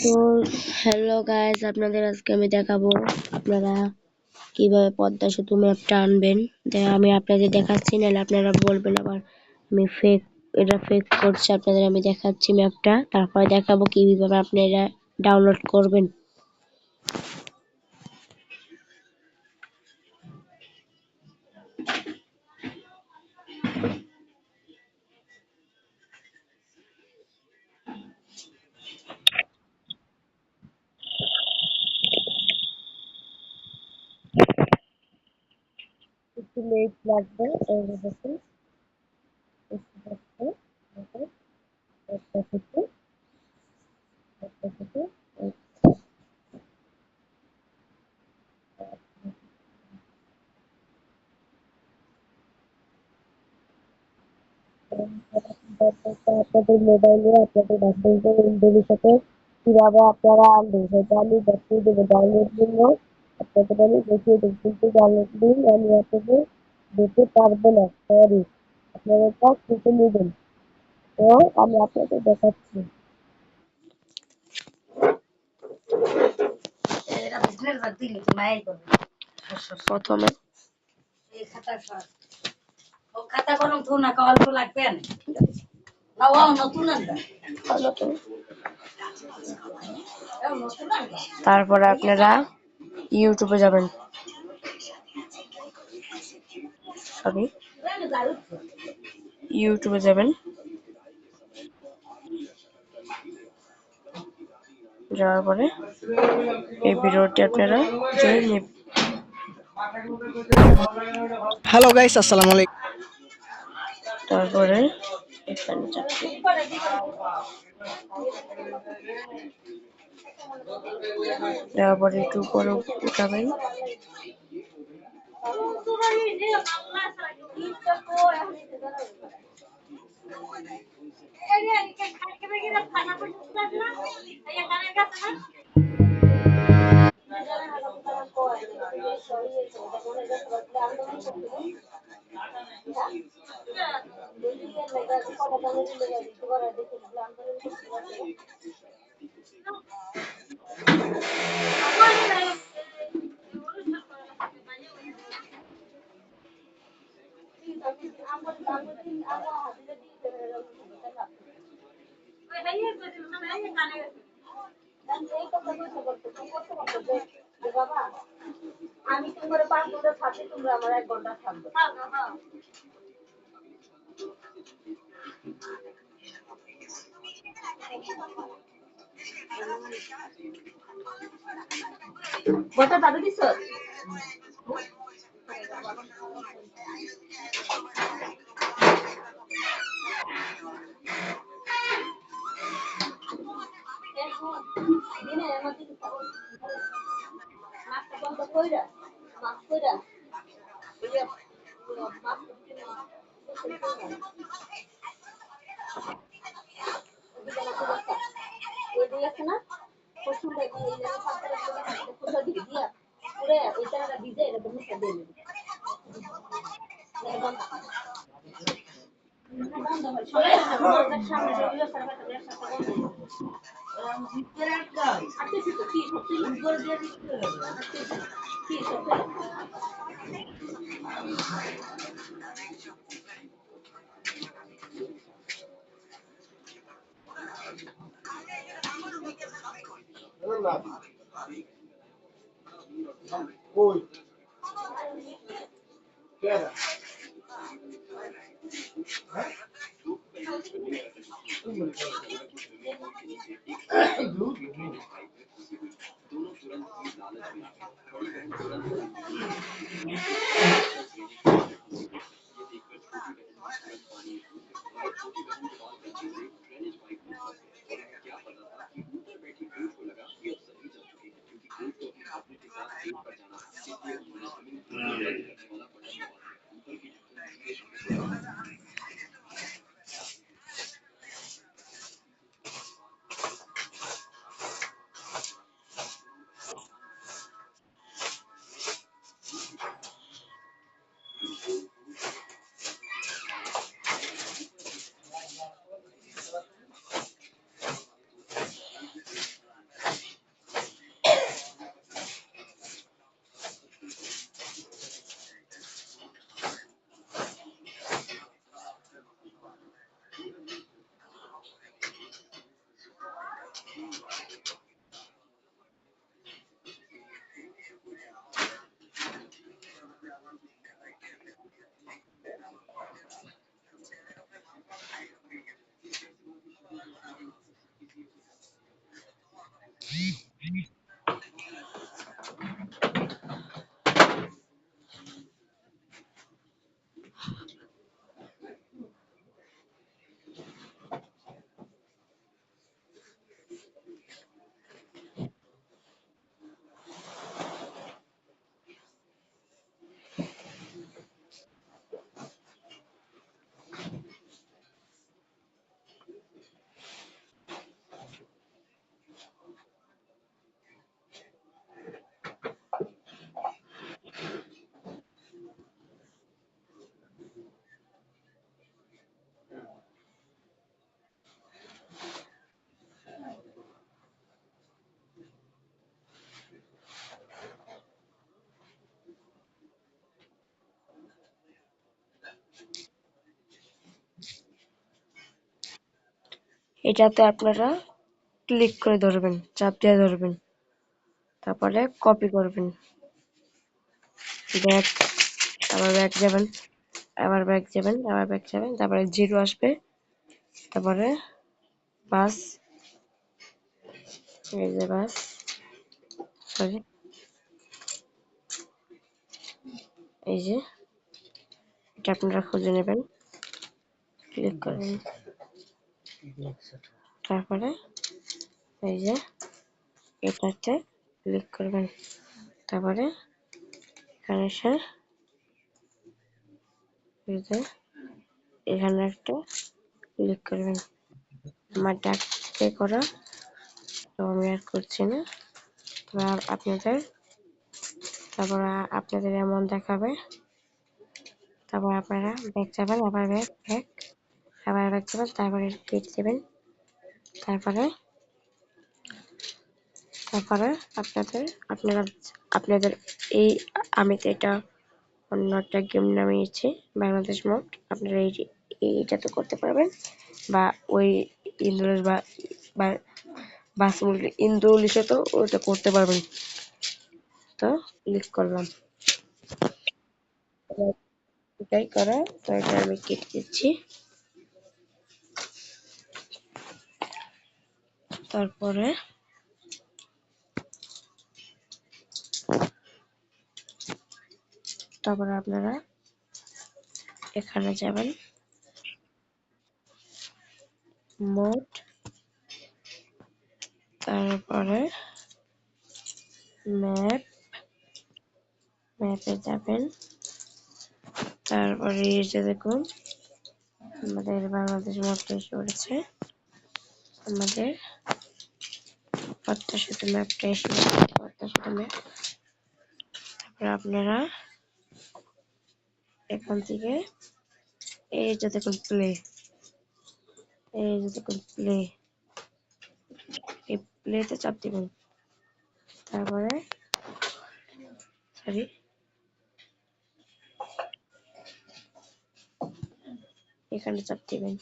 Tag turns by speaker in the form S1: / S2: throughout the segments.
S1: তো hello guys, আপনাদের আজকে আমি দেখাবো আপনারা কিভাবে পদ্মা সেতু ম্যাপটা আনবেন। আমি আপনাদের দেখাচ্ছি, নাহলে আপনারা বলবেন আবার আমি এটা ফেক করছি। আপনাদের আমি দেখাচ্ছি ম্যাপটা, তারপরে দেখাবো কিভাবে আপনারা ডাউনলোড করবেন। একটু লেট লাগবে, এই যে দেখুন পদ্মা সেতু, পদ্মা সেতু। আপনাদের মোবাইলে আপনাদের মেসেঞ্জার ইনবক্সের সাথে কিভাবে আপনারা আনবেন সেটা আমি দেখিয়ে দেবো। ডাউনলোড জন্য আপনাদের আমি দেখিয়ে দেবো, কিন্তু ডাউনলোড লিঙ্ক আমি আপনাদের দিতে পারবো না, সরি। আপনারা এটা শিখে নেবেন। তো আমি আপনাদের দেখাচ্ছি। প্রথমে তারপরে আপনারা ইউটিউবে যাবেন, সরি ইউটিউবে যাবেন। যাওয়ার পরে এই ভিডিওটি আপনারা জয় নেবেন।
S2: হ্যালো গাইস, আসসালামু আলাইকুম।
S1: তারপরে এখানে চাপবেন। দেওয়ার পরে একটু উপরে উঠাবেন। এটাতে আপনারা ক্লিক করে ধরবেন, চাপ দিয়ে ধরবেন, তারপরে কপি করবেন, ব্যাক, আবার ব্যাক যাবেন, আবার ব্যাক যাবেন, আবার ব্যাক যাবেন, তারপরে 0 আসবে, তারপরে বাস, এই যে বাস, সরি, এই যে এটা আপনারা খুঁজে নেবেন, ক্লিক করবেন, তারপরে এই যে এটাতে ক্লিক করবেন, তারপরে এখানে এসে এই যে এখানে একটা ক্লিক করবেন। আমার ডাকতে করা, তো আমি আর করছি না। তারপর আপনাদের এমন দেখাবে, তারপর আপনারা ব্যাক যাবেন, আবার ব্যাক ব্যাক, আবার ব্যাক যাবেন, তারপরে রিপিট দেবেন, তারপরে তারপরে আপনাদের আপনারা আপনাদের এই আমি তো এটা অন্য একটা গেম নামিয়েছি বাংলাদেশ মোড, আপনারা এইটাতে করতে পারবেন, বা ওই ইন্দ্রজ বা বাসমুল ইন্দ্রলিশে তো ওটা করতে পারবেন। তো ক্লিক করলাম, এটাই করা, তো এটা আমি কেটে দিচ্ছি। তারপরে তারপরে আপনারা এখানে যাবেন, মোড, তারপরে ম্যাপ, ম্যাপে যাবেন, তারপরে এই যে দেখুন আমাদের বাংলাদেশ ম্যাপটা এসে পড়েছে, আমাদের পদ্মা সেতু ম্যাপটা এসে পড়েছে, পদ্মা সেতু ম্যাপ। তারপরে আপনারা এখান থেকে এই যে দেখুন প্লে, এই যে দেখুন প্লে, এই প্লেতে চাপ দিবেন, তারপরে সরি এখানে চাপ দিবেন,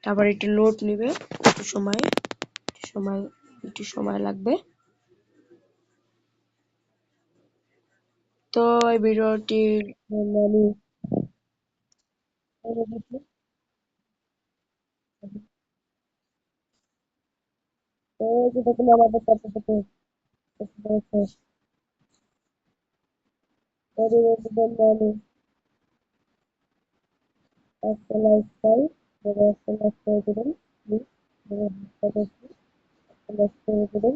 S1: তারপর একটু লোড নিবে, একটু সময় একটু সময় লাগবে। তো এই ভিডিওটি আমি এই যে দেখুন আমাদের কাছে থেকে আমি একটা লাইক চাই, একটা লাইক করে দেবেন প্লিজ, একটা লাইক করে দেবেন।